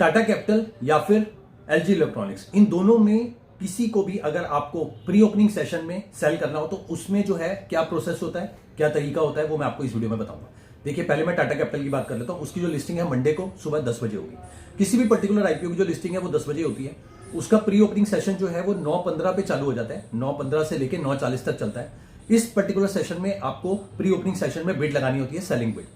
Tata capital या फिर LG electronics, इन दोनों में किसी को भी अगर आपको प्री ओपनिंग सेशन में सेल करना हो तो उसमें जो है क्या प्रोसेस होता है, क्या तरीका होता है, वो मैं आपको इस वीडियो में बताऊंगा। देखिए, पहले मैं टाटा कैपिटल की बात कर लेता हूं। उसकी जो लिस्टिंग है मंडे को सुबह 10 बजे होगी। किसी भी पर्टिकुलर आईपीओ की जो लिस्टिंग है वो 10 बजे होती है। उसका प्री ओपनिंग सेशन जो है वो 9:15 पे चालू हो जाता है, 9:15 से लेकर 9:40 तक चलता है। इस पर्टिकुलर सेशन में आपको प्री ओपनिंग सेशन में बिड लगानी होती है, सेलिंग बिड।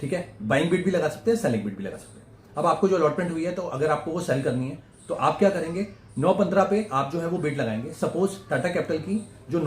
ठीक है, बाइंग बिड भी लगा सकते हैं, सेलिंग बिड भी लगा सकते हैं। अब आपको जो अलॉटमेंट हुई है, तो अगर आपको वो सेल करनी है तो आप क्या करेंगे, 9:15 पे आप जो है वो बिड लगाएंगे। सपोज टाटा कैपिटल की जो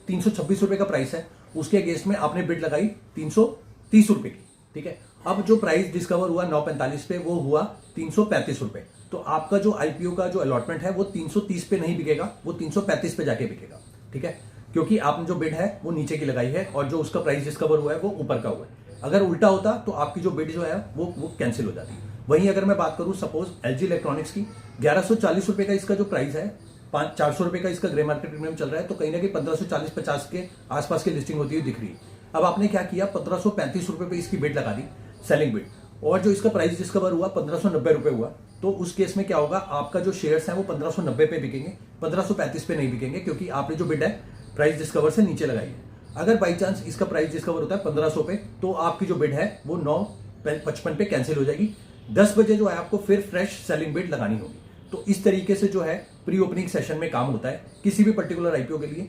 326 रुपए का प्राइस है, उसके अगेंस्ट में आपने बिड लगाई 330 रुपए की। ठीक है, अब जो प्राइस डिस्कवर हुआ 9:45 पे, वो हुआ 335 रुपए। तो आपका जो आईपीओ का जो अलॉटमेंट है वो 330 पे नहीं बिकेगा, वो 335 पे जाके बिकेगा। ठीक है, क्योंकि आपने जो बिड है वो नीचे की लगाई है और जो उसका प्राइस डिस्कवर हुआ है वो ऊपर का हुआ है। अगर उल्टा होता तो आपकी जो बिड जो है वो कैंसिल हो जाती। वहीं अगर मैं बात करूं सपोज एलजी इलेक्ट्रॉनिक्स की, 1140 रुपए का इसका जो प्राइस है, 400 रुपए का इसका ग्रे मार्केट प्रीमियम चल रहा है, तो कहीं ना कहीं 1540-50 के आसपास की लिस्टिंग होती हुई दिख रही है। अब आपने क्या किया, 1535 रुपए पे इसकी बिड लगा दी, सेलिंग बिड, और जो इसका प्राइस डिस्कवर हुआ 1590 रुपए हुआ। तो उस केस में क्या होगा, आपका जो शेयर्स है वो 1590 पे बिकेंगे, 1535 पे नहीं बिकेंगे, क्योंकि आपने जो बिड है प्राइस डिस्कवर से नीचे लगाई है। अगर बाई चांस इसका प्राइस डिस्कवर होता है 1500 पे, तो आपकी जो बिड है वो 9:55 पे कैंसिल हो जाएगी। 10 बजे जो है आपको फिर फ्रेश सेलिंग बिड लगानी होगी। तो इस तरीके से जो है प्री ओपनिंग सेशन में काम होता है किसी भी पर्टिकुलर आईपीओ के लिए।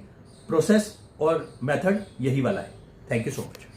प्रोसेस और मेथड यही वाला है। Thank you so much.